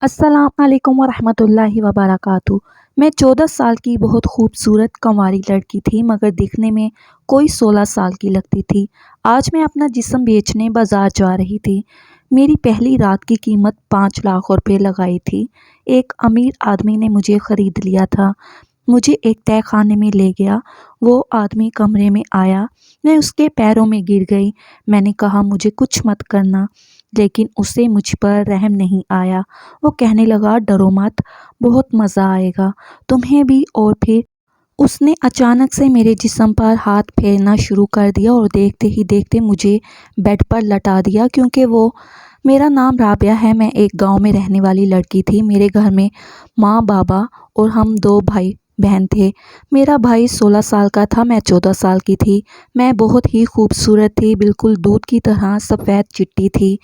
السلام علیکم ورحمۃ اللہ وبرکاتہ۔ میں 14 سال کی بہت خوبصورت کنواری لڑکی تھی، مگر دکھنے میں کوئی 16 سال کی لگتی تھی۔ آج میں اپنا جسم بیچنے بازار جا رہی تھی۔ میری پہلی رات کی قیمت 5 لاکھ روپے لگائی تھی۔ ایک امیر آدمی نے مجھے خرید لیا تھا۔ مجھے ایک تہہ خانے میں لے گیا۔ وہ آدمی کمرے میں آیا، میں اس کے پیروں میں گر گئی۔ میں نے کہا مجھے کچھ مت کرنا، لیکن اسے مجھ پر رحم نہیں آیا۔ وہ کہنے لگا ڈرو مت، بہت مزہ آئے گا تمہیں بھی۔ اور پھر اس نے اچانک سے میرے جسم پر ہاتھ پھیرنا شروع کر دیا اور دیکھتے ہی دیکھتے مجھے بیڈ پر لٹا دیا۔ کیونکہ میرا نام رابعہ ہے، میں ایک گاؤں میں رہنے والی لڑکی تھی۔ میرے گھر میں ماں، بابا اور ہم 2 بھائی بہن تھے۔ میرا بھائی 16 سال کا تھا، میں 14 سال کی تھی۔ میں بہت ہی خوبصورت تھی، بالکل دودھ کی طرح سفید چٹی تھی۔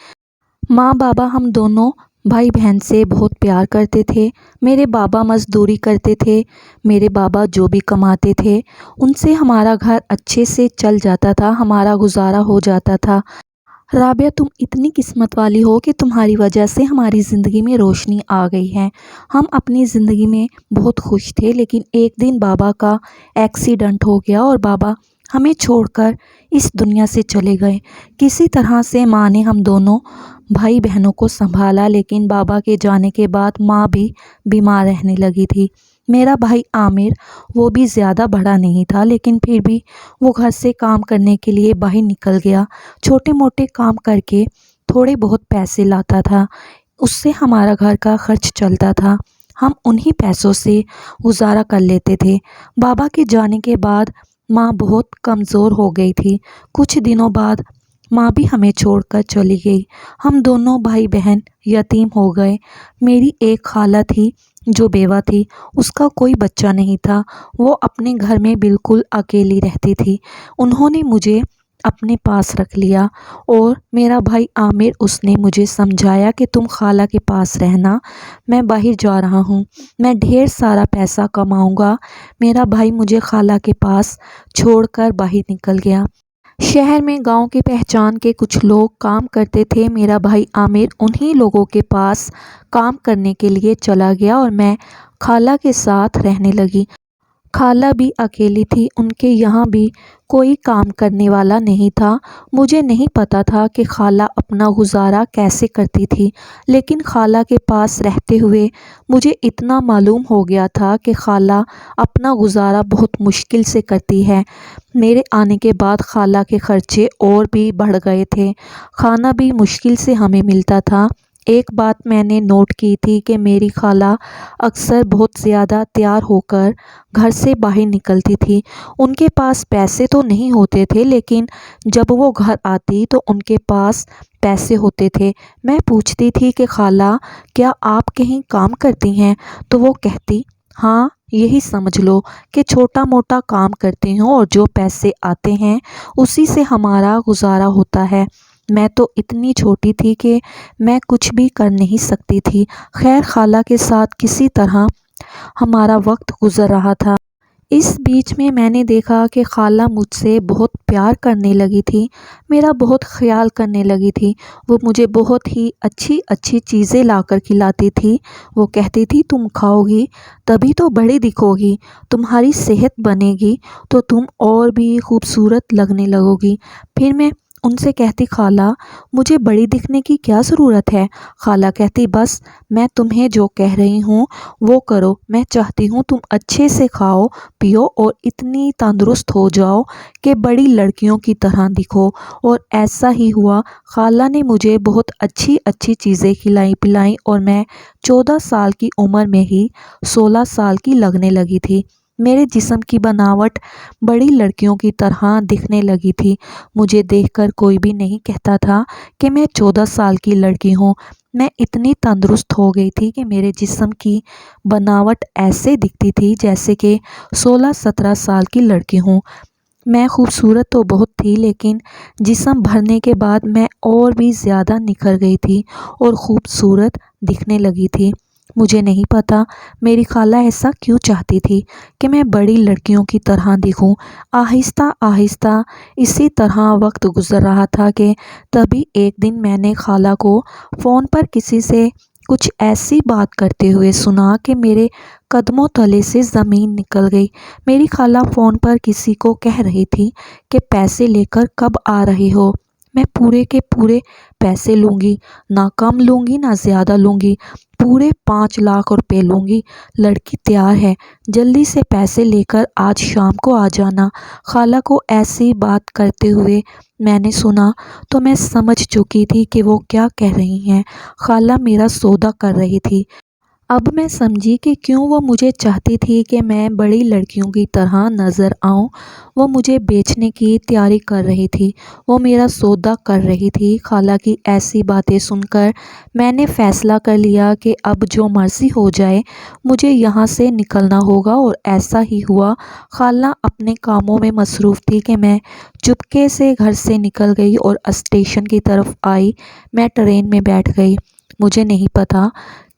ماں بابا ہم دونوں بھائی بہن سے بہت پیار کرتے تھے۔ میرے بابا مزدوری کرتے تھے۔ میرے بابا جو بھی کماتے تھے ان سے ہمارا گھر اچھے سے چل جاتا تھا، ہمارا گزارا ہو جاتا تھا۔ رابعہ تم اتنی قسمت والی ہو کہ تمہاری وجہ سے ہماری زندگی میں روشنی آ گئی ہے۔ ہم اپنی زندگی میں بہت خوش تھے، لیکن ایک دن بابا کا ایکسیڈنٹ ہو گیا اور بابا ہمیں چھوڑ کر اس دنیا سے چلے گئے۔ کسی طرح سے ماں نے ہم دونوں بھائی بہنوں کو سنبھالا، لیکن بابا کے جانے کے بعد ماں بھی بیمار رہنے لگی تھی۔ میرا بھائی عامر، وہ بھی زیادہ بڑا نہیں تھا، لیکن پھر بھی وہ گھر سے کام کرنے کے لیے باہر نکل گیا۔ چھوٹے موٹے کام کر کے تھوڑے بہت پیسے لاتا تھا، اس سے ہمارا گھر کا خرچ چلتا تھا۔ ہم انہی پیسوں سے گزارا کر لیتے تھے۔ بابا کے جانے کے بعد ماں بہت کمزور ہو گئی تھی۔ کچھ دنوں بعد ماں بھی ہمیں چھوڑ کر چلی گئی۔ ہم دونوں بھائی بہن یتیم ہو گئے۔ میری ایک خالہ تھی جو بیوہ تھی، اس کا کوئی بچہ نہیں تھا۔ وہ اپنے گھر میں بالکل اکیلی رہتی تھی۔ انہوں نے مجھے اپنے پاس رکھ لیا اور میرا بھائی عامر، اس نے مجھے سمجھایا کہ تم خالہ کے پاس رہنا، میں باہر جا رہا ہوں، میں ڈھیر سارا پیسہ کماؤں گا۔ میرا بھائی مجھے خالہ کے پاس چھوڑ کر باہر نکل گیا۔ شہر میں گاؤں کی پہچان کے کچھ لوگ کام کرتے تھے۔ میرا بھائی عامر انہی لوگوں کے پاس کام کرنے کے لیے چلا گیا اور میں خالہ کے ساتھ رہنے لگی۔ خالہ بھی اکیلی تھی، ان کے یہاں بھی کوئی کام کرنے والا نہیں تھا۔ مجھے نہیں پتا تھا کہ خالہ اپنا گزارا کیسے کرتی تھی، لیکن خالہ کے پاس رہتے ہوئے مجھے اتنا معلوم ہو گیا تھا کہ خالہ اپنا گزارا بہت مشکل سے کرتی ہے۔ میرے آنے کے بعد خالہ کے خرچے اور بھی بڑھ گئے تھے، کھانا بھی مشکل سے ہمیں ملتا تھا۔ ایک بات میں نے نوٹ کی تھی کہ میری خالہ اکثر بہت زیادہ تیار ہو کر گھر سے باہر نکلتی تھی۔ ان کے پاس پیسے تو نہیں ہوتے تھے، لیکن جب وہ گھر آتی تو ان کے پاس پیسے ہوتے تھے۔ میں پوچھتی تھی کہ خالہ کیا آپ کہیں کام کرتی ہیں؟ تو وہ کہتی ہاں، یہی سمجھ لو کہ چھوٹا موٹا کام کرتی ہوں اور جو پیسے آتے ہیں اسی سے ہمارا گزارا ہوتا ہے۔ میں تو اتنی چھوٹی تھی کہ میں کچھ بھی کر نہیں سکتی تھی۔ خیر، خالہ کے ساتھ کسی طرح ہمارا وقت گزر رہا تھا۔ اس بیچ میں نے دیکھا کہ خالہ مجھ سے بہت پیار کرنے لگی تھی، میرا بہت خیال کرنے لگی تھی۔ وہ مجھے بہت ہی اچھی اچھی چیزیں لا کر کھلاتی تھی۔ وہ کہتی تھی تم کھاؤ گی تبھی تو بڑی دکھو گی، تمہاری صحت بنے گی تو تم اور بھی خوبصورت لگنے لگو گی۔ پھر میں ان سے کہتی خالہ مجھے بڑی دکھنے کی کیا ضرورت ہے؟ خالہ کہتی بس میں تمہیں جو کہہ رہی ہوں وہ کرو، میں چاہتی ہوں تم اچھے سے کھاؤ پیو اور اتنی تندرست ہو جاؤ کہ بڑی لڑکیوں کی طرح دکھو۔ اور ایسا ہی ہوا۔ خالہ نے مجھے بہت اچھی اچھی چیزیں کھلائی پلائیں اور میں 14 سال کی عمر میں ہی 16 سال کی لگنے لگی تھی۔ میرے جسم کی بناوٹ بڑی لڑکیوں کی طرح دکھنے لگی تھی۔ مجھے دیکھ کر کوئی بھی نہیں کہتا تھا کہ میں 14 سال کی لڑکی ہوں۔ میں اتنی تندرست ہو گئی تھی کہ میرے جسم کی بناوٹ ایسے دکھتی تھی جیسے کہ 16-17 سال کی لڑکی ہوں۔ میں خوبصورت تو بہت تھی، لیکن جسم بھرنے کے بعد میں اور بھی زیادہ نکھر گئی تھی اور خوبصورت دکھنے لگی تھی۔ مجھے نہیں پتا میری خالہ ایسا کیوں چاہتی تھی کہ میں بڑی لڑکیوں کی طرح دکھوں۔ آہستہ آہستہ اسی طرح وقت گزر رہا تھا کہ تبھی ایک دن میں نے خالہ کو فون پر کسی سے کچھ ایسی بات کرتے ہوئے سنا کہ میرے قدموں تلے سے زمین نکل گئی۔ میری خالہ فون پر کسی کو کہہ رہی تھی کہ پیسے لے کر کب آ رہے ہو؟ میں پورے کے پورے پیسے لوں گی، نہ کم لوں گی نہ زیادہ لوں گی، پورے 5 لاکھ روپے لوں گی۔ لڑکی تیار ہے، جلدی سے پیسے لے کر آج شام کو آ جانا۔ خالہ کو ایسی بات کرتے ہوئے میں نے سنا تو میں سمجھ چکی تھی کہ وہ کیا کہہ رہی ہیں۔ خالہ میرا سودا کر رہی تھی۔ اب میں سمجھی کہ کیوں وہ مجھے چاہتی تھی کہ میں بڑی لڑکیوں کی طرح نظر آؤں۔ وہ مجھے بیچنے کی تیاری کر رہی تھی، وہ میرا سودا کر رہی تھی۔ خالہ کی ایسی باتیں سن کر میں نے فیصلہ کر لیا کہ اب جو مرضی ہو جائے مجھے یہاں سے نکلنا ہوگا، اور ایسا ہی ہوا۔ خالہ اپنے کاموں میں مصروف تھی کہ میں چپکے سے گھر سے نکل گئی اور اسٹیشن کی طرف آئی۔ میں ٹرین میں بیٹھ گئی۔ مجھے نہیں پتا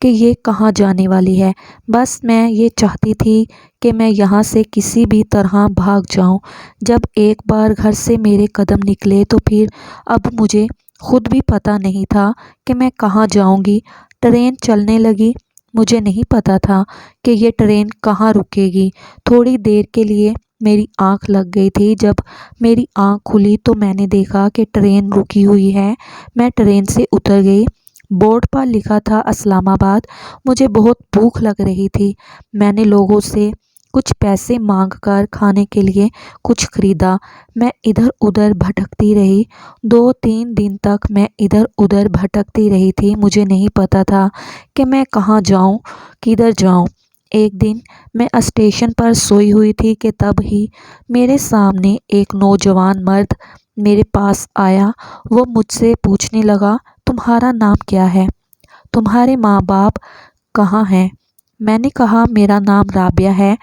کہ یہ کہاں جانے والی ہے، بس میں یہ چاہتی تھی کہ میں یہاں سے کسی بھی طرح بھاگ جاؤں۔ جب ایک بار گھر سے میرے قدم نکلے تو پھر اب مجھے خود بھی پتا نہیں تھا کہ میں کہاں جاؤں گی۔ ٹرین چلنے لگی۔ مجھے نہیں پتا تھا کہ یہ ٹرین کہاں رکے گی۔ تھوڑی دیر کے لیے میری آنکھ لگ گئی تھی۔ جب میری آنکھ کھلی تو میں نے دیکھا کہ ٹرین رکی ہوئی ہے۔ میں ٹرین سے اتر گئی۔ بورڈ پر لکھا تھا اسلام آباد۔ مجھے بہت بھوک لگ رہی تھی۔ میں نے لوگوں سے کچھ پیسے مانگ کر کھانے کے لیے کچھ خریدا۔ میں ادھر ادھر بھٹکتی رہی۔ 2-3 دن تک میں ادھر ادھر بھٹکتی رہی تھی۔ مجھے نہیں پتا تھا کہ میں کہاں جاؤں، کدھر جاؤں۔ ایک دن میں اسٹیشن پر سوئی ہوئی تھی کہ تب ہی میرے سامنے ایک نوجوان مرد میرے پاس آیا۔ وہ مجھ سے پوچھنے لگا، تمہارا نام کیا ہے؟ تمہارے ماں باپ کہاں ہیں؟ میں نے کہا، میرا نام رابعہ ہے،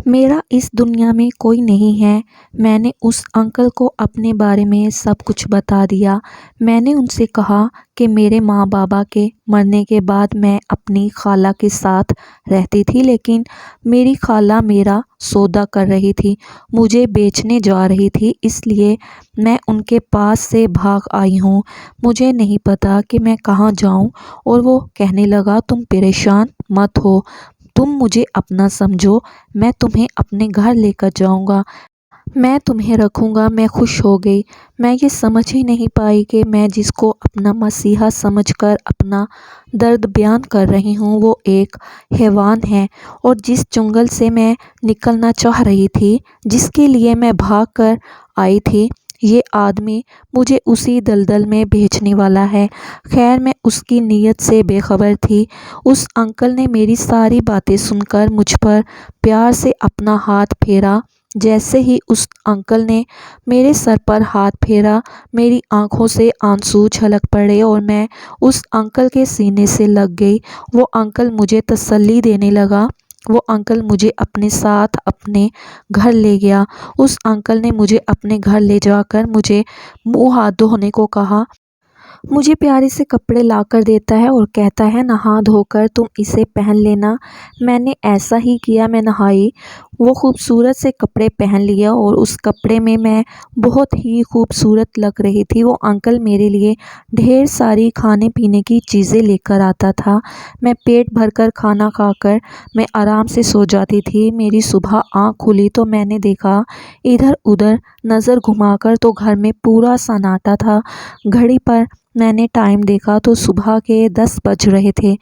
میرا اس دنیا میں کوئی نہیں ہے۔ میں نے اس انکل کو اپنے بارے میں سب کچھ بتا دیا۔ میں نے ان سے کہا کہ میرے ماں بابا کے مرنے کے بعد میں اپنی خالہ کے ساتھ رہتی تھی، لیکن میری خالہ میرا سودا کر رہی تھی، مجھے بیچنے جا رہی تھی، اس لیے میں ان کے پاس سے بھاگ آئی ہوں۔ مجھے نہیں پتا کہ میں کہاں جاؤں۔ اور وہ کہنے لگا، تم پریشان مت ہو، تم مجھے اپنا سمجھو، میں تمہیں اپنے گھر لے کر جاؤں گا، میں تمہیں رکھوں گا۔ میں خوش ہو گئی۔ میں یہ سمجھ ہی نہیں پائی کہ میں جس کو اپنا مسیحا سمجھ کر اپنا درد بیان کر رہی ہوں وہ ایک حیوان ہے، اور جس جنگل سے میں نکلنا چاہ رہی تھی، جس کے لیے میں بھاگ کر آئی تھی، یہ آدمی مجھے اسی دلدل میں بھیجنے والا ہے۔ خیر، میں اس کی نیت سے بے خبر تھی۔ اس انکل نے میری ساری باتیں سن کر مجھ پر پیار سے اپنا ہاتھ پھیرا۔ جیسے ہی اس انکل نے میرے سر پر ہاتھ پھیرا، میری آنکھوں سے آنسو چھلک پڑے اور میں اس انکل کے سینے سے لگ گئی۔ وہ انکل مجھے تسلی دینے لگا۔ وہ انکل مجھے اپنے ساتھ اپنے گھر لے گیا۔ اس انکل نے مجھے اپنے گھر لے جا کر مجھے منہ ہاتھ دھونے کو کہا۔ مجھے پیارے سے کپڑے لا کر دیتا ہے اور کہتا ہے، نہا دھو کر تم اسے پہن لینا۔ میں نے ایسا ہی کیا۔ میں نہائی، وہ خوبصورت سے کپڑے پہن لیا اور اس کپڑے میں میں بہت ہی خوبصورت لگ رہی تھی۔ وہ انکل میرے لیے ڈھیر ساری کھانے پینے کی چیزیں لے کر آتا تھا۔ میں پیٹ بھر کر کھانا کھا کر میں آرام سے سو جاتی تھی۔ میری صبح آنکھ کھلی تو میں نے دیکھا، ادھر ادھر نظر گھما کر تو گھر میں پورا سناٹا تھا۔ گھڑی پر میں نے ٹائم دیکھا تو صبح کے 10 بج رہے تھے۔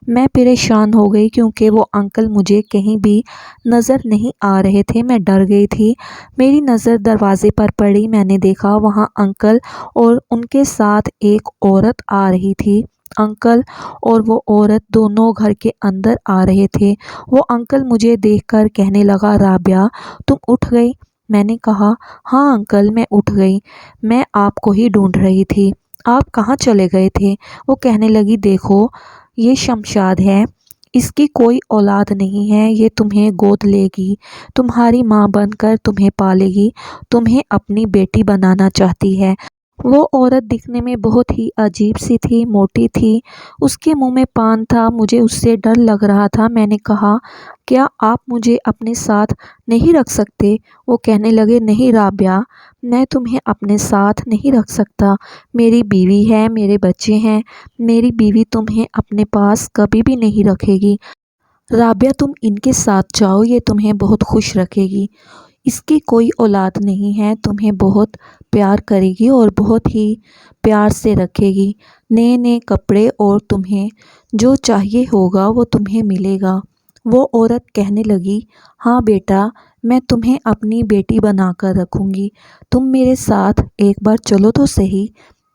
میں پریشان ہو گئی کیونکہ وہ انکل مجھے کہیں بھی نظر نہیں آ رہے تھے۔ میں ڈر گئی تھی۔ میری نظر دروازے پر پڑی۔ میں نے دیکھا وہاں انکل اور ان کے ساتھ ایک عورت آ رہی تھی۔ انکل اور وہ عورت دونوں گھر کے اندر آ رہے تھے۔ وہ انکل مجھے دیکھ کر کہنے لگا، رابعہ تم اٹھ گئی؟ میں نے کہا، ہاں انکل میں اٹھ گئی، میں آپ کو ہی ڈھونڈ رہی تھی، آپ کہاں چلے گئے تھے؟ وہ کہنے لگی، دیکھو یہ شمشاد ہے، اس کی کوئی اولاد نہیں ہے، یہ تمہیں گود لے گی، تمہاری ماں بن کر تمہیں پالے گی، تمہیں اپنی بیٹی بنانا چاہتی ہے، وہ عورت دکھنے میں بہت ہی عجیب سی تھی، موٹی تھی، اس کے منہ میں پان تھا، مجھے اس سے ڈر لگ رہا تھا۔ میں نے کہا، کیا آپ مجھے اپنے ساتھ نہیں رکھ سکتے؟ وہ کہنے لگے، نہیں رابعہ، میں تمہیں اپنے ساتھ نہیں رکھ سکتا، میری بیوی ہے، میرے بچے ہیں، میری بیوی تمہیں اپنے پاس کبھی بھی نہیں رکھے گی۔ رابعہ تم ان کے ساتھ جاؤ، یہ تمہیں بہت خوش رکھے گی، اس کی کوئی اولاد نہیں ہے، تمہیں بہت پیار کرے گی اور بہت ہی پیار سے رکھے گی، نئے نئے کپڑے اور تمہیں جو چاہیے ہوگا وہ تمہیں ملے گا۔ وہ عورت کہنے لگی، ہاں بیٹا، میں تمہیں اپنی بیٹی بنا کر رکھوں گی، تم میرے ساتھ ایک بار چلو تو صحیح۔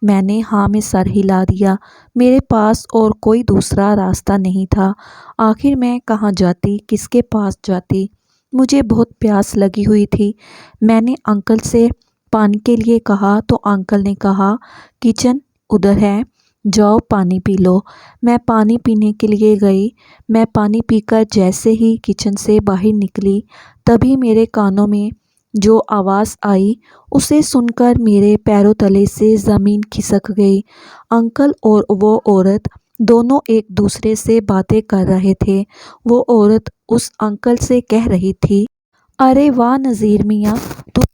میں نے ہاں میں سر ہلا دیا، میرے پاس اور کوئی دوسرا راستہ نہیں تھا۔ آخر میں کہاں جاتی، کس کے پاس جاتی؟ مجھے بہت پیاس لگی ہوئی تھی۔ میں نے انکل سے پانی کے لیے کہا تو انکل نے کہا، کچن ادھر ہے، جاؤ پانی پی لو۔ میں پانی پینے کے لیے گئی۔ میں پانی پی کر جیسے ہی کچن سے باہر نکلی، تبھی میرے کانوں میں جو آواز آئی، اسے سن کر میرے پیروں تلے سے زمین کھسک گئی۔ انکل اور وہ عورت دونوں ایک دوسرے سے باتیں کر رہے تھے۔ وہ عورت اس انکل سے کہہ رہی تھی، ارے واہ نذیر میاں،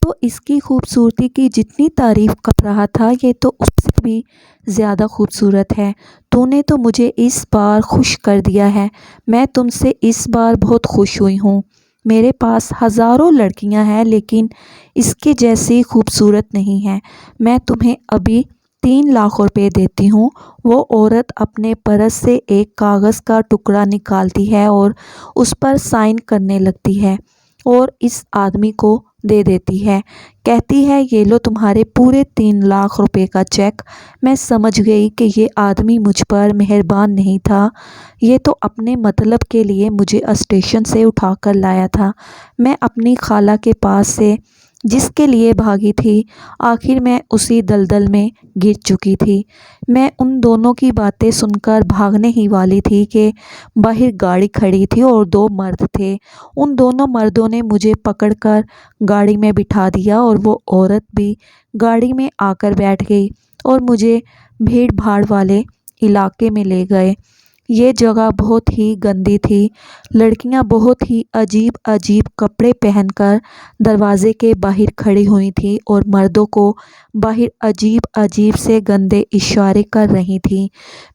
تو اس کی خوبصورتی کی جتنی تعریف کر رہا تھا، یہ تو اس سے بھی زیادہ خوبصورت ہے۔ تو نے تو مجھے اس بار خوش کر دیا ہے، میں تم سے اس بار بہت خوش ہوئی ہوں۔ میرے پاس ہزاروں لڑکیاں ہیں لیکن اس کے جیسی خوبصورت نہیں ہے۔ میں تمہیں ابھی 3 لاکھ روپے دیتی ہوں۔ وہ عورت اپنے پرس سے ایک کاغذ کا ٹکڑا نکالتی ہے اور اس پر سائن کرنے لگتی ہے اور اس آدمی کو دے دیتی ہے، کہتی ہے، یہ لو تمہارے پورے 3 لاکھ روپے کا چیک۔ میں سمجھ گئی کہ یہ آدمی مجھ پر مہربان نہیں تھا، یہ تو اپنے مطلب کے لیے مجھے اسٹیشن سے اٹھا کر لایا تھا۔ میں اپنی خالہ کے پاس سے جس کے لیے بھاگی تھی، آخر میں اسی دلدل میں گر چکی تھی۔ میں ان دونوں کی باتیں سن کر بھاگنے ہی والی تھی کہ باہر گاڑی کھڑی تھی اور 2 مرد تھے۔ ان دونوں مردوں نے مجھے پکڑ کر گاڑی میں بٹھا دیا اور وہ عورت بھی گاڑی میں آ کر بیٹھ گئی اور مجھے بھیڑ بھاڑ والے علاقے میں لے گئے۔ یہ جگہ بہت ہی گندی تھی، لڑکیاں بہت ہی عجیب عجیب کپڑے پہن کر دروازے کے باہر کھڑی ہوئی تھیں اور مردوں کو باہر عجیب عجیب سے گندے اشارے کر رہی تھیں۔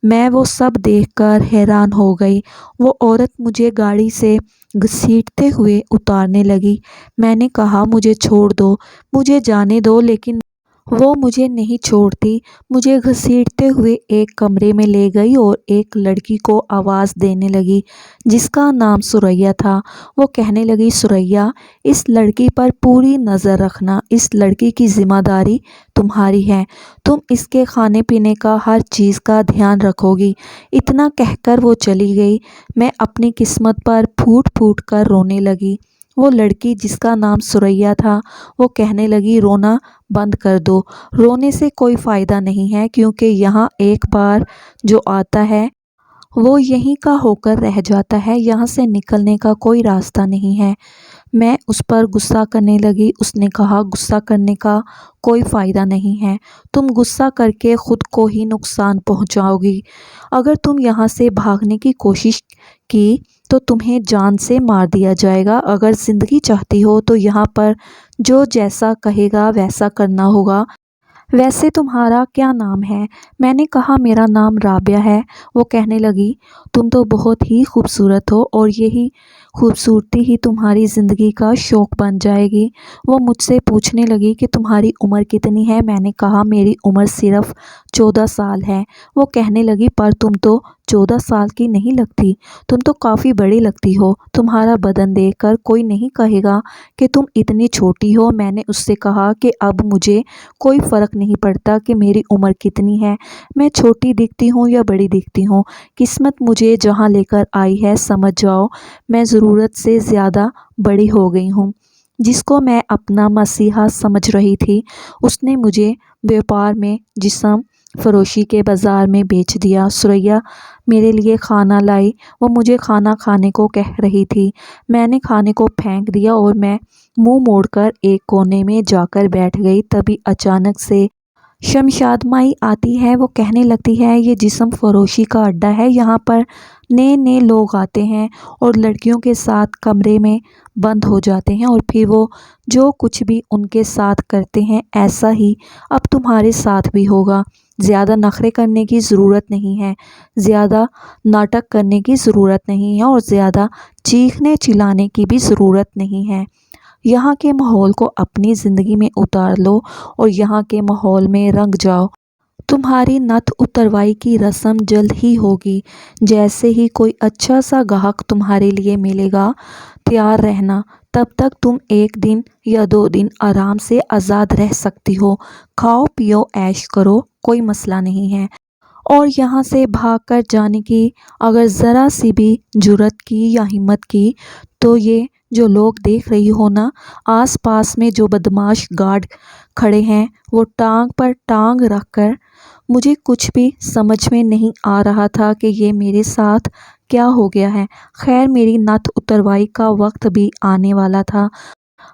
میں وہ سب دیکھ کر حیران ہو گئی۔ وہ عورت مجھے گاڑی سے گھسیٹتے ہوئے اتارنے لگی۔ میں نے کہا، مجھے چھوڑ دو، مجھے جانے دو، لیکن وہ مجھے نہیں چھوڑتی، مجھے گھسیٹتے ہوئے ایک کمرے میں لے گئی اور ایک لڑکی کو آواز دینے لگی جس کا نام ثریا تھا۔ وہ کہنے لگی، ثریا، اس لڑکی پر پوری نظر رکھنا، اس لڑکی کی ذمہ داری تمہاری ہے، تم اس کے کھانے پینے کا ہر چیز کا دھیان رکھو گی۔ اتنا کہہ کر وہ چلی گئی۔ میں اپنی قسمت پر پھوٹ پھوٹ کر رونے لگی۔ وہ لڑکی جس کا نام ثریا تھا، وہ کہنے لگی، رونا بند کر دو، رونے سے کوئی فائدہ نہیں ہے، کیونکہ یہاں ایک بار جو آتا ہے وہ یہیں کا ہو کر رہ جاتا ہے، یہاں سے نکلنے کا کوئی راستہ نہیں ہے۔ میں اس پر غصہ کرنے لگی۔ اس نے کہا، غصہ کرنے کا کوئی فائدہ نہیں ہے، تم غصہ کر کے خود کو ہی نقصان پہنچاؤ گی۔ اگر تم یہاں سے بھاگنے کی کوشش کی تو تمہیں جان سے مار دیا جائے گا، اگر زندگی چاہتی ہو تو یہاں پر جو جیسا کہے گا ویسا کرنا ہوگا۔ ویسے تمہارا کیا نام ہے؟ میں نے کہا، میرا نام رابعہ ہے۔ وہ کہنے لگی، تم تو بہت ہی خوبصورت ہو اور یہی خوبصورتی ہی تمہاری زندگی کا شوق بن جائے گی۔ وہ مجھ سے پوچھنے لگی کہ تمہاری عمر کتنی ہے؟ میں نے کہا، میری عمر صرف 14 سال ہے۔ وہ کہنے لگی، پر تم تو 14 سال کی نہیں لگتی، تم تو کافی بڑی لگتی ہو، تمہارا بدن دیکھ کر کوئی نہیں کہے گا کہ تم اتنی چھوٹی ہو۔ میں نے اس سے کہا کہ اب مجھے کوئی فرق نہیں پڑتا کہ میری عمر کتنی ہے، میں چھوٹی دکھتی ہوں یا بڑی دکھتی ہوں، قسمت مجھے جہاں لے کر آئی ہے، سمجھ جاؤ میں ضرورت سے زیادہ بڑی ہو گئی ہوں۔ جس کو میں اپنا مسیحا سمجھ رہی تھی، اس نے مجھے بیوپار میں جسم فروشی کے بازار میں بیچ دیا۔ ثریا میرے لیے کھانا لائی، وہ مجھے کھانا کھانے کو کہہ رہی تھی۔ میں نے کھانے کو پھینک دیا اور میں منہ موڑ کر ایک کونے میں جا کر بیٹھ گئی۔ تبھی اچانک سے شمشاد مائی آتی ہے، وہ کہنے لگتی ہے یہ جسم فروشی کا اڈا ہے، یہاں پر نئے نئے لوگ آتے ہیں اور لڑکیوں کے ساتھ کمرے میں بند ہو جاتے ہیں اور پھر وہ جو کچھ بھی ان کے ساتھ کرتے ہیں ایسا ہی اب تمہارے ساتھ بھی ہوگا۔ زیادہ نخرے کرنے کی ضرورت نہیں ہے، زیادہ ناٹک کرنے کی ضرورت نہیں ہے اور زیادہ چیخنے چلانے کی بھی ضرورت نہیں ہے۔ یہاں کے ماحول کو اپنی زندگی میں اتار لو اور یہاں کے ماحول میں رنگ جاؤ۔ تمہاری نت اتروائی کی رسم جلد ہی ہوگی، جیسے ہی کوئی اچھا سا گاہک تمہارے لیے ملے گا تیار رہنا، تب تک تم 1 دن یا 2 دن آرام سے آزاد رہ سکتی ہو، کھاؤ پیو عیش کرو، کوئی مسئلہ نہیں ہے۔ اور یہاں سے بھاگ کر جانے کی اگر ذرا سی بھی جرأت کی یا ہمت کی تو یہ جو لوگ دیکھ رہی ہو نا، آس پاس میں جو بدماش گارڈ کھڑے ہیں، وہ ٹانگ پر ٹانگ رکھ کر، مجھے کچھ بھی سمجھ میں نہیں آ رہا تھا کہ یہ میرے ساتھ کیا ہو گیا ہے۔ خیر میری نت اتروائی کا وقت بھی آنے والا تھا۔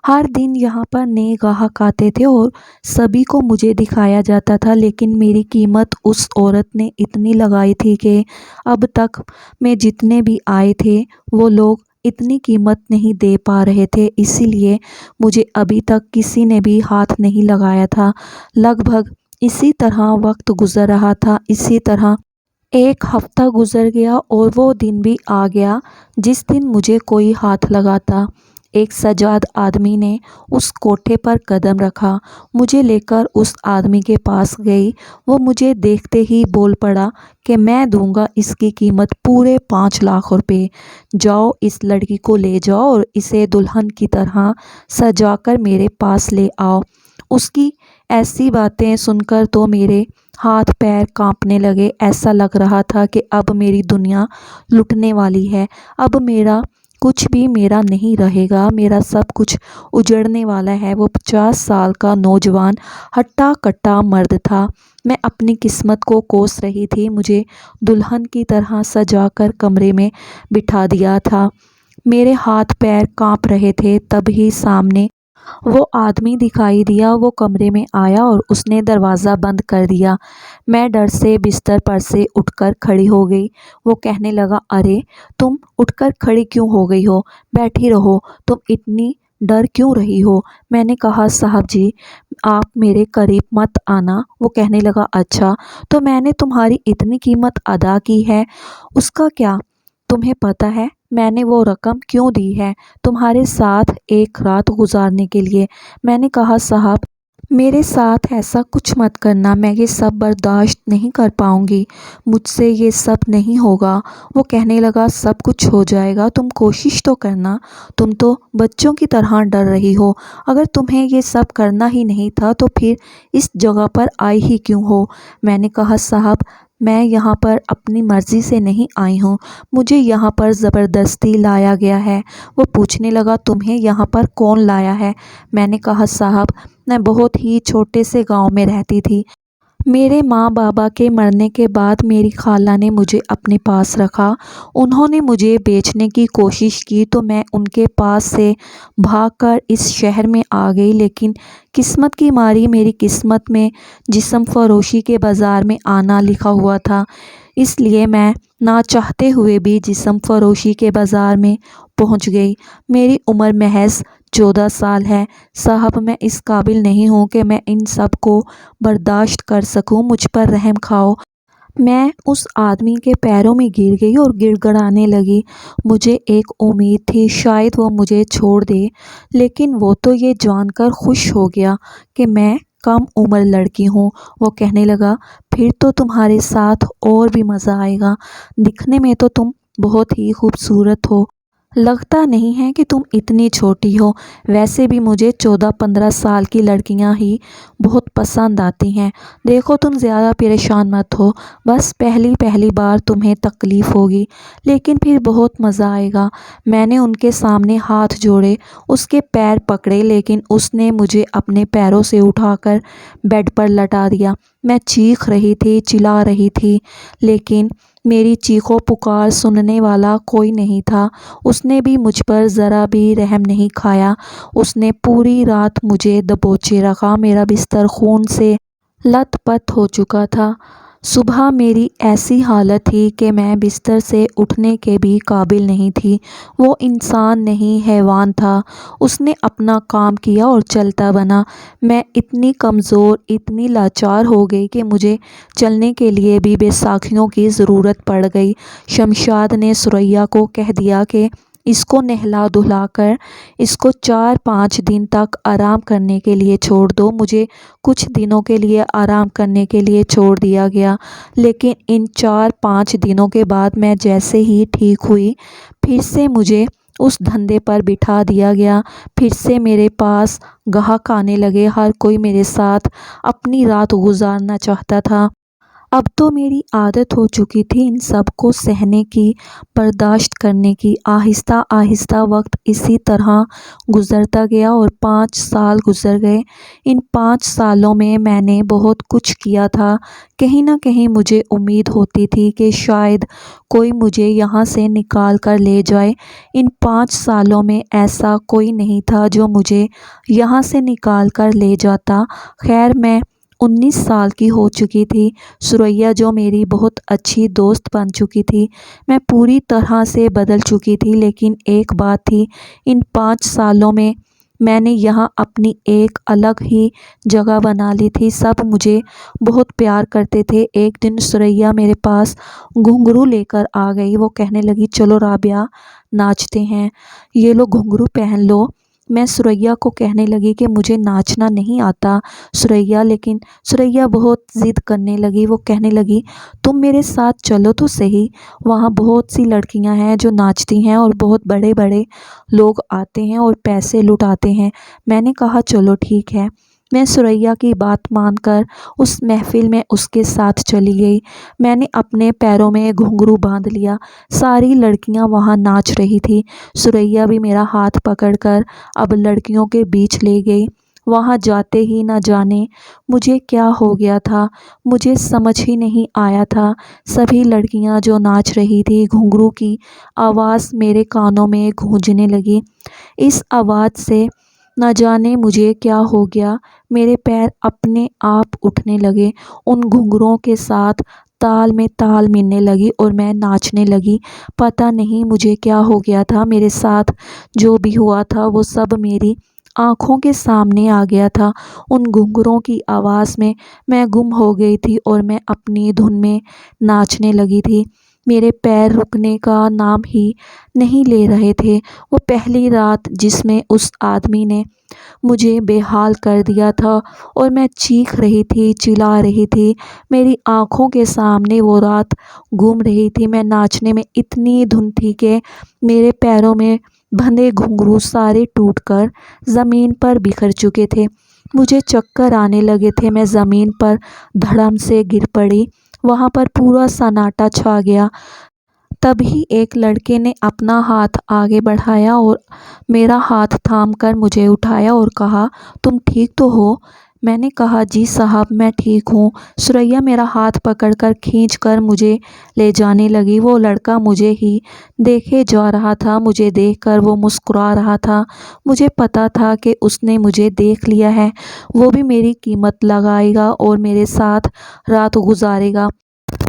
ہر دن یہاں پر نئے گاہک آتے تھے اور سبھی کو مجھے دکھایا جاتا تھا، لیکن میری قیمت اس عورت نے اتنی لگائی تھی کہ اب تک میں جتنے بھی آئے تھے وہ لوگ اتنی قیمت نہیں دے پا رہے تھے، اسی لیے مجھے ابھی تک کسی نے بھی ہاتھ نہیں لگایا تھا۔ لگ بھگ اسی طرح وقت گزر رہا تھا، اسی طرح 1 ہفتہ گزر گیا اور وہ دن بھی آ گیا جس دن مجھے کوئی ہاتھ لگاتا۔ ایک سجاد آدمی نے اس کوٹھے پر قدم رکھا، مجھے لے کر اس آدمی کے پاس گئی۔ وہ مجھے دیکھتے ہی بول پڑا کہ میں دوں گا اس کی قیمت پورے 5 لاکھ روپے۔ جاؤ اس لڑکی کو لے جاؤ اور اسے دلہن کی طرح سجا کر میرے پاس لے آؤ۔ اس کی ایسی باتیں سن کر تو میرے ہاتھ پیر کانپنے لگے، ایسا لگ رہا تھا کہ اب میری دنیا لٹنے والی ہے، اب میرا کچھ بھی میرا نہیں رہے گا، میرا سب کچھ اجڑنے والا ہے۔ وہ 50 سال کا نوجوان ہٹا کٹا مرد تھا، میں اپنی قسمت کو کوس رہی تھی۔ مجھے دلہن کی طرح سجا کر کمرے میں بٹھا دیا تھا، میرے ہاتھ پیر کانپ رہے تھے۔ تبھی سامنے وہ آدمی دکھائی دیا، وہ کمرے میں آیا اور اس نے دروازہ بند کر دیا۔ میں ڈر سے بستر پر سے اٹھ کر کھڑی ہو گئی۔ وہ کہنے لگا، ارے تم اٹھ کر کھڑی کیوں ہو گئی ہو؟ بیٹھی رہو، تم اتنی ڈر کیوں رہی ہو؟ میں نے کہا صاحب جی آپ میرے قریب مت آنا۔ وہ کہنے لگا، اچھا تو میں نے تمہاری اتنی قیمت ادا کی ہے، اس کا کیا تمہیں پتہ ہے میں نے وہ رقم کیوں دی ہے؟ تمہارے ساتھ 1 رات گزارنے کے لیے۔ میں نے کہا صاحب میرے ساتھ ایسا کچھ مت کرنا، میں یہ سب برداشت نہیں کر پاؤں گی، مجھ سے یہ سب نہیں ہوگا۔ وہ کہنے لگا، سب کچھ ہو جائے گا، تم کوشش تو کرنا، تم تو بچوں کی طرح ڈر رہی ہو، اگر تمہیں یہ سب کرنا ہی نہیں تھا تو پھر اس جگہ پر آئی ہی کیوں ہو؟ میں نے کہا صاحب میں یہاں پر اپنی مرضی سے نہیں آئی ہوں، مجھے یہاں پر زبردستی لایا گیا ہے۔ وہ پوچھنے لگا، تمہیں یہاں پر کون لایا ہے؟ میں نے کہا صاحب میں بہت ہی چھوٹے سے گاؤں میں رہتی تھی، میرے ماں بابا کے مرنے کے بعد میری خالہ نے مجھے اپنے پاس رکھا، انہوں نے مجھے بیچنے کی کوشش کی تو میں ان کے پاس سے بھاگ کر اس شہر میں آ گئی، لیکن قسمت کی ماری میری قسمت میں جسم فروشی کے بازار میں آنا لکھا ہوا تھا، اس لیے میں نہ چاہتے ہوئے بھی جسم فروشی کے بازار میں پہنچ گئی۔ میری عمر محض 14 سال ہے۔ صاحب میں اس قابل نہیں ہوں کہ میں ان سب کو برداشت کر سکوں، مجھ پر رحم کھاؤ۔ میں اس آدمی کے پیروں میں گر گئی اور گڑ گڑانے لگی۔ مجھے ایک امید تھی شاید وہ مجھے چھوڑ دے، لیکن وہ تو یہ جان کر خوش ہو گیا کہ میں کم عمر لڑکی ہوں۔ وہ کہنے لگا، پھر تو تمہارے ساتھ اور بھی مزہ آئے گا، دکھنے میں تو تم بہت ہی خوبصورت ہو، لگتا نہیں ہے کہ تم اتنی چھوٹی ہو، ویسے بھی مجھے 14-15 سال کی لڑکیاں ہی بہت پسند آتی ہیں۔ دیکھو تم زیادہ پریشان مت ہو، بس پہلی بار تمہیں تکلیف ہوگی، لیکن پھر بہت مزہ آئے گا۔ میں نے ان کے سامنے ہاتھ جوڑے، اس کے پیر پکڑے، لیکن اس نے مجھے اپنے پیروں سے اٹھا کر بیڈ پر لٹا دیا۔ میں چیخ رہی تھی، چلا رہی تھی، لیکن میری چیخو پکار سننے والا کوئی نہیں تھا۔ اس نے بھی مجھ پر ذرا بھی رحم نہیں کھایا، اس نے پوری رات مجھے دبوچے رکھا، میرا بستر خون سے لت پت ہو چکا تھا۔ صبح میری ایسی حالت تھی کہ میں بستر سے اٹھنے کے بھی قابل نہیں تھی۔ وہ انسان نہیں حیوان تھا۔ اس نے اپنا کام کیا اور چلتا بنا۔ میں اتنی کمزور، اتنی لاچار ہو گئی کہ مجھے چلنے کے لیے بھی بیساکھیوں کی ضرورت پڑ گئی۔ شمشاد نے ثریا کو کہہ دیا کہ اس کو نہلا دھلا کر اس کو 4-5 دن تک آرام کرنے کے لیے چھوڑ دو۔ مجھے کچھ دنوں کے لیے آرام کرنے کے لیے چھوڑ دیا گیا، لیکن ان 4-5 دنوں کے بعد میں جیسے ہی ٹھیک ہوئی، پھر سے مجھے اس دھندے پر بٹھا دیا گیا۔ پھر سے میرے پاس گاہک آنے لگے۔ ہر کوئی میرے ساتھ اپنی رات گزارنا چاہتا تھا۔ اب تو میری عادت ہو چکی تھی ان سب کو سہنے کی، برداشت کرنے کی۔ آہستہ آہستہ وقت اسی طرح گزرتا گیا اور 5 سال گزر گئے۔ ان 5 سالوں میں نے بہت کچھ کیا تھا۔ کہیں نہ کہیں مجھے امید ہوتی تھی کہ شاید کوئی مجھے یہاں سے نکال کر لے جائے۔ ان 5 سالوں میں ایسا کوئی نہیں تھا جو مجھے یہاں سے نکال کر لے جاتا۔ خیر، میں 19 سال کی ہو چکی تھی۔ ثریا جو میری بہت اچھی دوست بن چکی تھی، میں پوری طرح سے بدل چکی تھی۔ لیکن ایک بات تھی، ان 5 سالوں میں نے یہاں اپنی ایک الگ ہی جگہ بنا لی تھی۔ سب مجھے بہت پیار کرتے تھے۔ ایک دن ثریا میرے پاس گھنگرو لے کر آ گئی۔ وہ کہنے لگی، چلو رابعہ ناچتے ہیں، یہ لو گھنگرو پہن لو۔ میں ثریا کو کہنے لگی کہ مجھے ناچنا نہیں آتا لیکن ثریا بہت ضد کرنے لگی۔ وہ کہنے لگی، تم میرے ساتھ چلو تو صحیح، وہاں بہت سی لڑکیاں ہیں جو ناچتی ہیں اور بہت بڑے بڑے لوگ آتے ہیں اور پیسے لٹاتے ہیں۔ میں نے کہا چلو ٹھیک ہے۔ میں ثریا کی بات مان کر اس محفل میں اس کے ساتھ چلی گئی۔ میں نے اپنے پیروں میں گھنگرو باندھ لیا۔ ساری لڑکیاں وہاں ناچ رہی تھی۔ ثریا بھی میرا ہاتھ پکڑ کر اب لڑکیوں کے بیچ لے گئی۔ وہاں جاتے ہی نہ جانے مجھے کیا ہو گیا تھا، مجھے سمجھ ہی نہیں آیا تھا۔ سبھی لڑکیاں جو ناچ رہی تھی، گھنگرو کی آواز میرے کانوں میں گونجنے لگی۔ اس آواز سے نہ جانے مجھے کیا ہو گیا، میرے پیر اپنے آپ اٹھنے لگے، ان گھنگروؤں کے ساتھ تال میں تال ملنے لگی اور میں ناچنے لگی۔ پتہ نہیں مجھے کیا ہو گیا تھا، میرے ساتھ جو بھی ہوا تھا وہ سب میری آنکھوں کے سامنے آ گیا تھا۔ ان گھنگروؤں کی آواز میں گم ہو گئی تھی اور میں اپنی دھن میں ناچنے لگی تھی۔ میرے پیر رکنے کا نام ہی نہیں لے رہے تھے۔ وہ پہلی رات جس میں اس آدمی نے مجھے بے حال کر دیا تھا اور میں چیخ رہی تھی، چلا رہی تھی، میری آنکھوں کے سامنے وہ رات گھوم رہی تھی۔ میں ناچنے میں اتنی دھن تھی کہ میرے پیروں میں بندھے گھنگرو سارے ٹوٹ کر زمین پر بکھر چکے تھے۔ مجھے چکر آنے لگے تھے۔ میں زمین پر دھڑام سے گر پڑی۔ وہاں پر پورا سناٹا چھا گیا۔ تبھی ایک لڑکے نے اپنا ہاتھ آگے بڑھایا اور میرا ہاتھ تھام کر مجھے اٹھایا اور کہا، تم ٹھیک تو ہو؟ میں نے کہا، جی صاحب میں ٹھیک ہوں۔ ثریا میرا ہاتھ پکڑ کر کھینچ کر مجھے لے جانے لگی۔ وہ لڑکا مجھے ہی دیکھے جا رہا تھا۔ مجھے دیکھ کر وہ مسکرا رہا تھا۔ مجھے پتا تھا کہ اس نے مجھے دیکھ لیا ہے، وہ بھی میری قیمت لگائے گا اور میرے ساتھ رات گزارے گا۔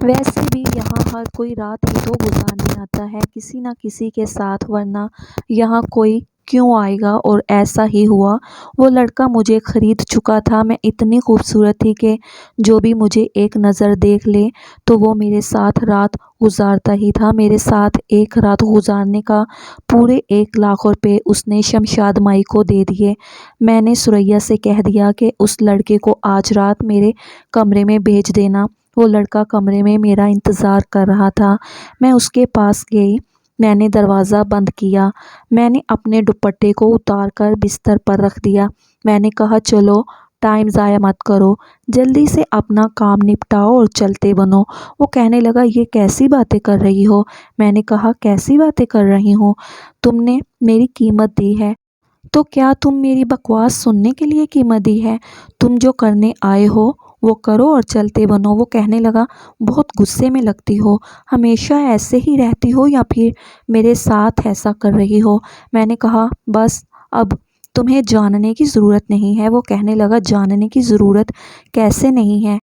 ویسے بھی یہاں ہر کوئی رات ہی تو گزارنے آتا ہے کسی نہ کسی کے ساتھ، ورنہ یہاں کوئی کیوں آئے گا؟ اور ایسا ہی ہوا۔ وہ لڑکا مجھے خرید چکا تھا۔ میں اتنی خوبصورت تھی کہ جو بھی مجھے ایک نظر دیکھ لے تو وہ میرے ساتھ رات گزارتا ہی تھا۔ میرے ساتھ ایک رات گزارنے کا پورے 1 لاکھ روپے اس نے شمشاد مائی کو دے دیے۔ میں نے ثریا سے کہہ دیا کہ اس لڑکے کو آج رات میرے کمرے میں بھیج دینا۔ وہ لڑکا کمرے میں میرا انتظار کر رہا تھا۔ میں اس کے پاس گئی۔ میں نے دروازہ بند کیا۔ میں نے اپنے دوپٹے کو اتار کر بستر پر رکھ دیا۔ میں نے کہا، چلو ٹائم ضائع مت کرو، جلدی سے اپنا کام نپٹاؤ اور چلتے بنو۔ وہ کہنے لگا، یہ کیسی باتیں کر رہی ہو؟ میں نے کہا، کیسی باتیں کر رہی ہوں؟ تم نے میری قیمت دی ہے تو کیا تم میری بکواس سننے کے لیے قیمت دی ہے؟ تم جو کرنے آئے ہو وہ کرو اور چلتے بنو۔ وہ کہنے لگا، بہت غصے میں لگتی ہو، ہمیشہ ایسے ہی رہتی ہو یا پھر میرے ساتھ ایسا کر رہی ہو؟ میں نے کہا، بس اب تمہیں جاننے کی ضرورت نہیں ہے۔ وہ کہنے لگا جاننے کی ضرورت کیسے نہیں ہے؟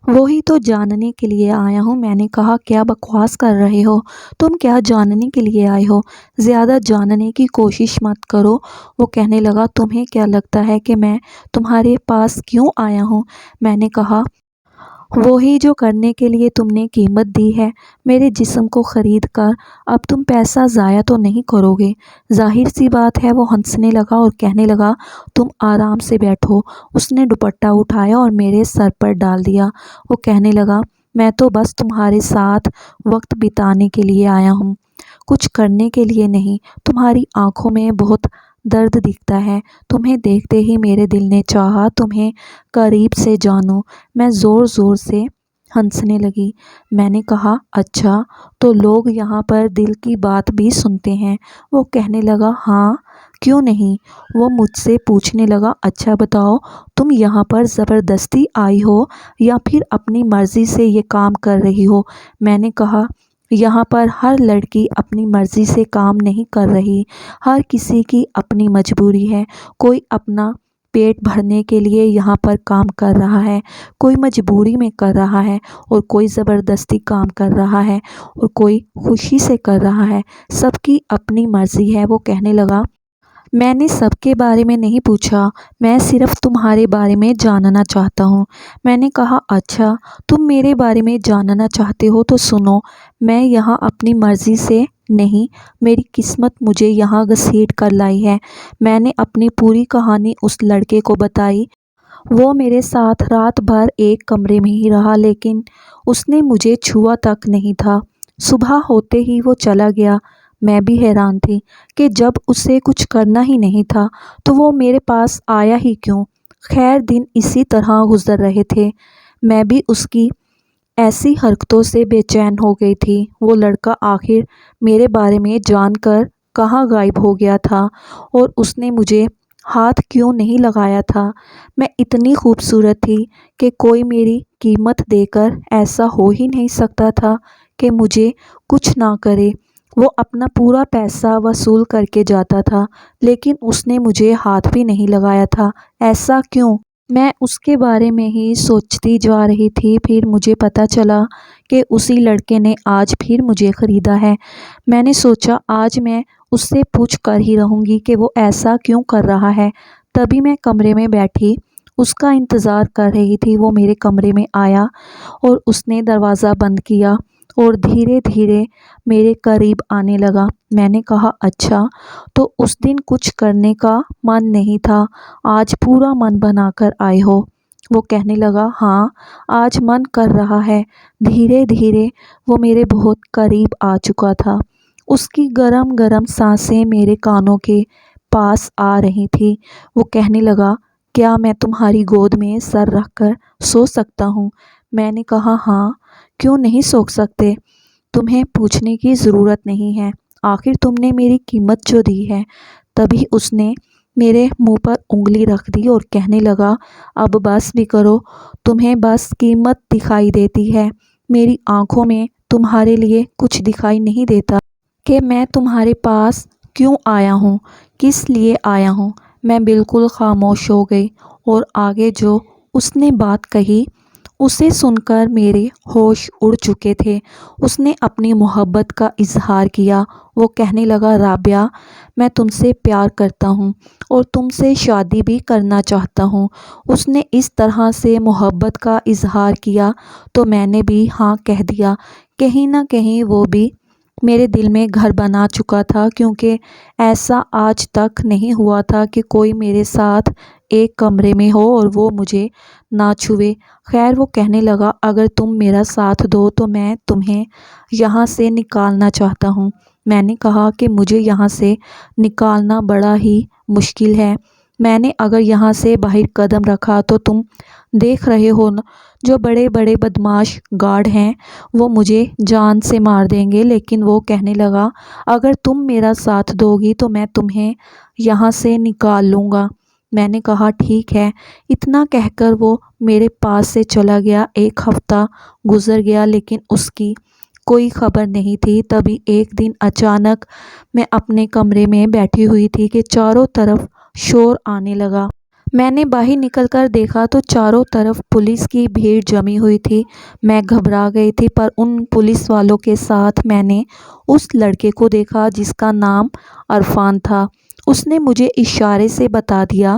وہی تو جاننے کے لیے آیا ہوں۔ میں نے کہا کیا بکواس کر رہے ہو؟ تم کیا جاننے کے لیے آئے ہو؟ زیادہ جاننے کی کوشش مت کرو۔ وہ کہنے لگا تمہیں کیا لگتا ہے کہ میں تمہارے پاس کیوں آیا ہوں؟ میں نے کہا وہی جو کرنے کے لیے تم نے قیمت دی ہے، میرے جسم کو خرید کر۔ اب تم پیسہ ضائع تو نہیں کرو گے؟ ظاہر سی بات ہے۔ وہ ہنسنے لگا اور کہنے لگا تم آرام سے بیٹھو۔ اس نے دوپٹہ اٹھایا اور میرے سر پر ڈال دیا۔ وہ کہنے لگا میں تو بس تمہارے ساتھ وقت بتانے کے لیے آیا ہوں، کچھ کرنے کے لیے نہیں۔ تمہاری آنکھوں میں بہت درد دکھتا ہے۔ تمہیں دیکھتے ہی میرے دل نے چاہا تمہیں قریب سے جانوں۔ میں زور زور سے ہنسنے لگی۔ میں نے کہا اچھا، تو لوگ یہاں پر دل کی بات بھی سنتے ہیں؟ وہ کہنے لگا ہاں، کیوں نہیں؟ وہ مجھ سے پوچھنے لگا اچھا بتاؤ، تم یہاں پر زبردستی آئی ہو یا پھر اپنی مرضی سے یہ کام کر رہی ہو؟ میں نے کہا یہاں پر ہر لڑکی اپنی مرضی سے کام نہیں کر رہی، ہر کسی کی اپنی مجبوری ہے۔ کوئی اپنا پیٹ بھرنے کے لیے یہاں پر کام کر رہا ہے، کوئی مجبوری میں کر رہا ہے، اور کوئی زبردستی کام کر رہا ہے، اور کوئی خوشی سے کر رہا ہے۔ سب کی اپنی مرضی ہے۔ وہ کہنے لگا میں نے سب کے بارے میں نہیں پوچھا، میں صرف تمہارے بارے میں جاننا چاہتا ہوں۔ میں نے کہا اچھا، تم میرے بارے میں جاننا چاہتے ہو تو سنو، میں یہاں اپنی مرضی سے نہیں، میری قسمت مجھے یہاں گھسیٹ کر لائی ہے۔ میں نے اپنی پوری کہانی اس لڑکے کو بتائی۔ وہ میرے ساتھ رات بھر ایک کمرے میں ہی رہا، لیکن اس نے مجھے چھوا تک نہیں تھا۔ صبح ہوتے ہی وہ چلا گیا۔ میں بھی حیران تھی کہ جب اسے کچھ کرنا ہی نہیں تھا تو وہ میرے پاس آیا ہی کیوں؟ خیر دن اسی طرح گزر رہے تھے۔ میں بھی اس کی ایسی حرکتوں سے بے چین ہو گئی تھی۔ وہ لڑکا آخر میرے بارے میں جان کر کہاں غائب ہو گیا تھا، اور اس نے مجھے ہاتھ کیوں نہیں لگایا تھا؟ میں اتنی خوبصورت تھی کہ کوئی میری قیمت دے کر ایسا ہو ہی نہیں سکتا تھا کہ مجھے کچھ نہ کرے۔ وہ اپنا پورا پیسہ وصول کر کے جاتا تھا، لیکن اس نے مجھے ہاتھ بھی نہیں لگایا تھا۔ ایسا کیوں؟ میں اس کے بارے میں ہی سوچتی جا رہی تھی، پھر مجھے پتہ چلا کہ اسی لڑکے نے آج پھر مجھے خریدا ہے۔ میں نے سوچا آج میں اس سے پوچھ کر ہی رہوں گی کہ وہ ایسا کیوں کر رہا ہے۔ تبھی میں کمرے میں بیٹھی اس کا انتظار کر رہی تھی۔ وہ میرے کمرے میں آیا اور اس نے دروازہ بند کیا اور دھیرے دھیرے میرے قریب آنے لگا۔ میں نے کہا اچھا، تو اس دن کچھ کرنے کا من نہیں تھا، آج پورا من بنا کر آئے ہو؟ وہ کہنے لگا ہاں، آج من کر رہا ہے۔ دھیرے دھیرے وہ میرے بہت قریب آ چکا تھا۔ اس کی گرم گرم سانسیں میرے کانوں کے پاس آ رہی تھی۔ وہ کہنے لگا کیا میں تمہاری گود میں سر رکھ کر سو سکتا ہوں؟ میں نے کہا ہاں، کیوں نہیں سو سکتے؟ تمہیں پوچھنے کی ضرورت نہیں ہے، آخر تم نے میری قیمت جو دی ہے۔ تبھی اس نے میرے منہ پر انگلی رکھ دی اور کہنے لگا اب بس بھی کرو، تمہیں بس قیمت دکھائی دیتی ہے، میری آنکھوں میں تمہارے لیے کچھ دکھائی نہیں دیتا کہ میں تمہارے پاس کیوں آیا ہوں، کس لیے آیا ہوں۔ میں بالکل خاموش ہو گئی، اور آگے جو اس نے بات کہی اسے سن کر میرے ہوش اڑ چکے تھے۔ اس نے اپنی محبت کا اظہار کیا۔ وہ کہنے لگا رابعہ، میں تم سے پیار کرتا ہوں اور تم سے شادی بھی کرنا چاہتا ہوں۔ اس نے اس طرح سے محبت کا اظہار کیا تو میں نے بھی ہاں کہہ دیا۔ کہیں نہ کہیں وہ بھی میرے دل میں گھر بنا چکا تھا، کیونکہ ایسا آج تک نہیں ہوا تھا کہ کوئی میرے ساتھ ایک کمرے میں ہو اور وہ مجھے نہ چھوئے۔ خیر وہ کہنے لگا اگر تم میرا ساتھ دو تو میں تمہیں یہاں سے نکالنا چاہتا ہوں۔ میں نے کہا کہ مجھے یہاں سے نکالنا بڑا ہی مشکل ہے۔ میں نے اگر یہاں سے باہر قدم رکھا تو تم دیکھ رہے ہو جو بڑے بڑے بدماش گارڈ ہیں وہ مجھے جان سے مار دیں گے۔ لیکن وہ کہنے لگا اگر تم میرا ساتھ دو گی تو میں تمہیں یہاں سے نکال لوں گا۔ میں نے کہا ٹھیک ہے۔ اتنا کہہ کر وہ میرے پاس سے چلا گیا۔ ایک ہفتہ گزر گیا لیکن اس کی کوئی خبر نہیں تھی۔ تبھی ایک دن اچانک میں اپنے کمرے میں بیٹھی ہوئی تھی کہ چاروں طرف شور آنے لگا۔ میں نے باہر نکل کر دیکھا تو چاروں طرف پولیس کی بھیڑ جمی ہوئی تھی۔ میں گھبرا گئی تھی، پر ان پولیس والوں کے ساتھ میں نے اس لڑکے کو دیکھا جس کا نام عرفان تھا۔ اس نے مجھے اشارے سے بتا دیا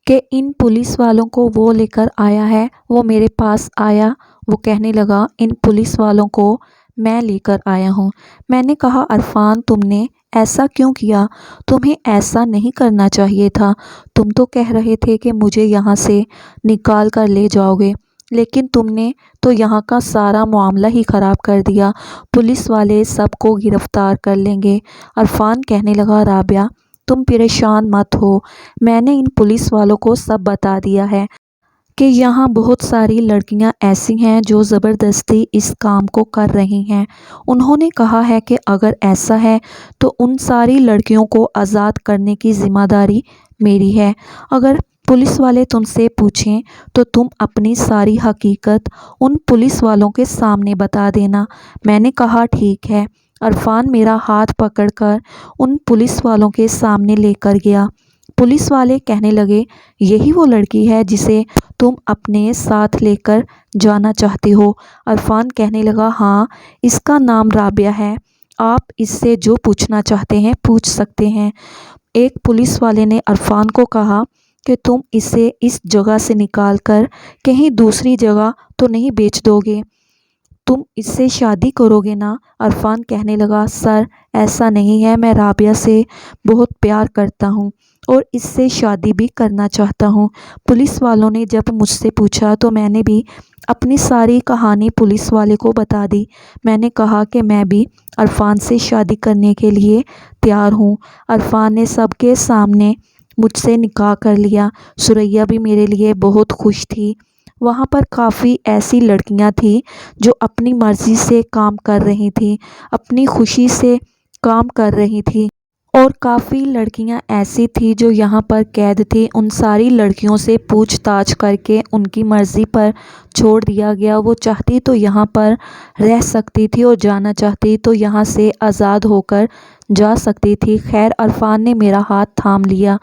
کہ ان پولیس والوں کو وہ لے کر آیا ہے۔ وہ میرے پاس آیا۔ وہ کہنے لگا، ان پولیس والوں کو میں لے کر آیا ہوں۔ میں نے کہا، عرفان تم نے ایسا کیوں کیا؟ تمہیں ایسا نہیں کرنا چاہیے تھا۔ تم تو کہہ رہے تھے کہ مجھے یہاں سے نکال کر لے جاؤ گے، لیکن تم نے تو یہاں کا سارا معاملہ ہی خراب کر دیا۔ پولیس والے سب کو گرفتار کر لیں گے۔ عرفان کہنے لگا، رابعہ تم پریشان مت ہو، میں نے ان پولیس والوں کو سب بتا دیا ہے کہ یہاں بہت ساری لڑکیاں ایسی ہیں جو زبردستی اس کام کو کر رہی ہیں۔ انہوں نے کہا ہے کہ اگر ایسا ہے تو ان ساری لڑکیوں کو آزاد کرنے کی ذمہ داری میری ہے۔ اگر پولیس والے تم سے پوچھیں تو تم اپنی ساری حقیقت ان پولیس والوں کے سامنے بتا دینا۔ میں نے کہا، ٹھیک ہے۔ عرفان میرا ہاتھ پکڑ کر ان پولیس والوں کے سامنے لے کر گیا۔ پولیس والے کہنے لگے، یہی وہ لڑکی ہے جسے تم اپنے ساتھ لے کر جانا چاہتے ہو؟ عرفان کہنے لگا، ہاں، اس کا نام رابعہ ہے۔ آپ اس سے جو پوچھنا چاہتے ہیں پوچھ سکتے ہیں۔ ایک پولیس والے نے عرفان کو کہا کہ تم اسے اس جگہ سے نکال کر کہیں دوسری جگہ تو نہیں بیچ دو گے؟ تم اس سے شادی کرو گے نا؟ عرفان کہنے لگا، سر ایسا نہیں ہے، میں رابعہ سے بہت پیار کرتا ہوں اور اس سے شادی بھی کرنا چاہتا ہوں۔ پولیس والوں نے جب مجھ سے پوچھا تو میں نے بھی اپنی ساری کہانی پولیس والے کو بتا دی۔ میں نے کہا کہ میں بھی عرفان سے شادی کرنے کے لیے تیار ہوں۔ عرفان نے سب کے سامنے مجھ سے نکاح کر لیا۔ ثریا بھی میرے لیے بہت خوش تھی۔ وہاں پر کافی ایسی لڑکیاں تھیں جو اپنی مرضی سے کام کر رہی تھیں، اپنی خوشی سے کام کر رہی تھیں، اور کافی لڑکیاں ایسی تھیں جو یہاں پر قید تھیں۔ ان ساری لڑکیوں سے پوچھ تاچھ کر کے ان کی مرضی پر چھوڑ دیا گیا۔ وہ چاہتی تو یہاں پر رہ سکتی تھی اور جانا چاہتی تو یہاں سے آزاد ہو کر جا سکتی تھی۔ خیر، عرفان نے میرا ہاتھ تھام لیا۔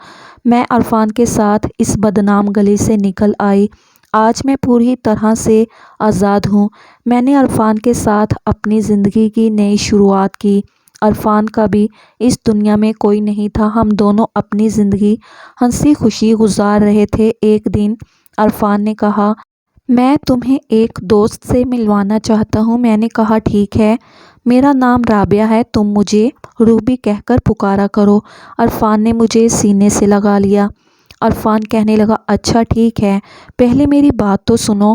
میں عرفان کے ساتھ اس بدنام گلی سے نکل آئی۔ آج میں پوری طرح سے آزاد ہوں۔ میں نے عرفان کے ساتھ اپنی زندگی کی نئی شروعات کی۔ عرفان کا بھی اس دنیا میں کوئی نہیں تھا۔ ہم دونوں اپنی زندگی ہنسی خوشی گزار رہے تھے۔ ایک دن عرفان نے کہا، میں تمہیں ایک دوست سے ملوانا چاہتا ہوں۔ میں نے کہا، ٹھیک ہے، میرا نام رابعہ ہے، تم مجھے روبی کہہ کر پکارا کرو۔ عرفان نے مجھے سینے سے لگا لیا۔ عرفان کہنے لگا، اچھا ٹھیک ہے، پہلے میری بات تو سنو۔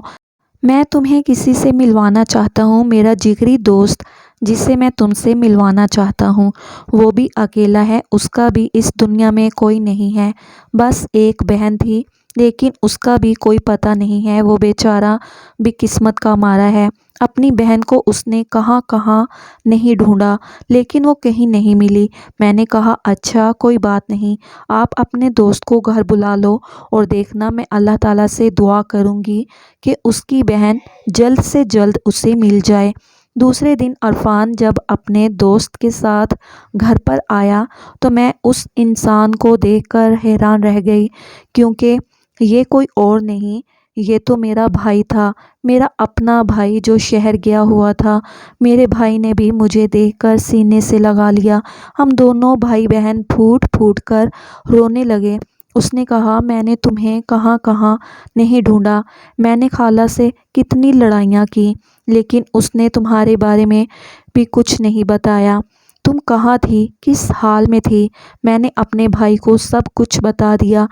میں تمہیں کسی سے ملوانا چاہتا ہوں، میرا جگری دوست جسے میں تم سے ملوانا چاہتا ہوں۔ وہ بھی اکیلا ہے، اس کا بھی اس دنیا میں کوئی نہیں ہے۔ بس ایک بہن تھی، لیکن اس کا بھی کوئی پتہ نہیں ہے۔ وہ بیچارہ بھی قسمت کا مارا ہے۔ اپنی بہن کو اس نے کہاں کہاں نہیں ڈھونڈا، لیکن وہ کہیں نہیں ملی۔ میں نے کہا، اچھا کوئی بات نہیں، آپ اپنے دوست کو گھر بلا لو اور دیکھنا، میں اللہ تعالیٰ سے دعا کروں گی کہ اس کی بہن جلد سے جلد اسے مل جائے۔ دوسرے دن عرفان جب اپنے دوست کے ساتھ گھر پر آیا تو میں اس انسان کو دیکھ کر حیران رہ گئی، کیونکہ یہ کوئی اور نہیں، یہ تو میرا بھائی تھا، میرا اپنا بھائی جو شہر گیا ہوا تھا۔ میرے بھائی نے بھی مجھے دیکھ کر سینے سے لگا لیا۔ ہم دونوں بھائی بہن پھوٹ پھوٹ کر رونے لگے۔ اس نے کہا، میں نے تمہیں کہاں کہاں نہیں ڈھونڈا، میں نے خالہ سے کتنی لڑائیاں کی، لیکن اس نے تمہارے بارے میں بھی کچھ نہیں بتایا۔ تم کہاں تھی، کس حال میں تھی؟ میں نے اپنے بھائی کو سب کچھ بتا دیا۔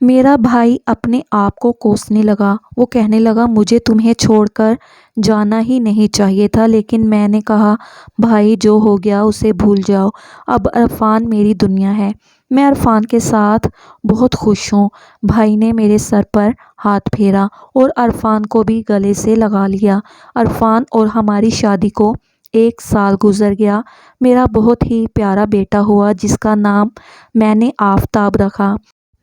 میرا بھائی اپنے آپ کو کوسنے لگا۔ وہ کہنے لگا، مجھے تمہیں چھوڑ کر جانا ہی نہیں چاہیے تھا، لیکن میں نے کہا، بھائی جو ہو گیا اسے بھول جاؤ، اب عرفان میری دنیا ہے۔ میں عرفان کے ساتھ بہت خوش ہوں۔ بھائی نے میرے سر پر ہاتھ پھیرا اور عرفان کو بھی گلے سے لگا لیا۔ عرفان اور ہماری شادی کو 1 سال گزر گیا۔ میرا بہت ہی پیارا بیٹا ہوا جس کا نام میں نے آفتاب رکھا۔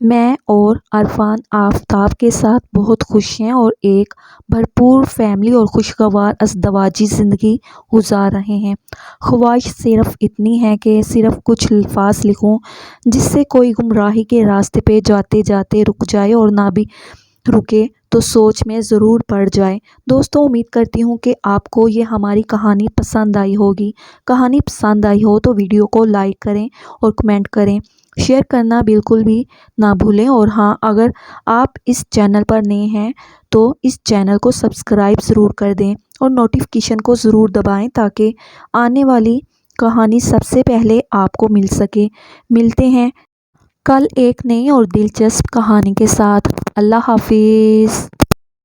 میں اور عرفان آفتاب کے ساتھ بہت خوش ہیں اور ایک بھرپور فیملی اور خوشگوار ازدواجی زندگی گزار رہے ہیں۔ خواہش صرف اتنی ہے کہ صرف کچھ الفاظ لکھوں جس سے کوئی گمراہی کے راستے پہ جاتے جاتے رک جائے اور نہ بھی رکے تو سوچ میں ضرور پڑ جائے۔ دوستوں، امید کرتی ہوں کہ آپ کو یہ ہماری کہانی پسند آئی ہوگی۔ کہانی پسند آئی ہو تو ویڈیو کو لائک کریں اور کمنٹ کریں، شیئر کرنا بالکل بھی نہ بھولیں، اور ہاں، اگر آپ اس چینل پر نئے ہیں تو اس چینل کو سبسکرائب ضرور کر دیں اور نوٹیفیکیشن کو ضرور دبائیں تاکہ آنے والی کہانی سب سے پہلے آپ کو مل سکے۔ ملتے ہیں کل ایک نئی اور دلچسپ کہانی کے ساتھ۔ اللہ حافظ۔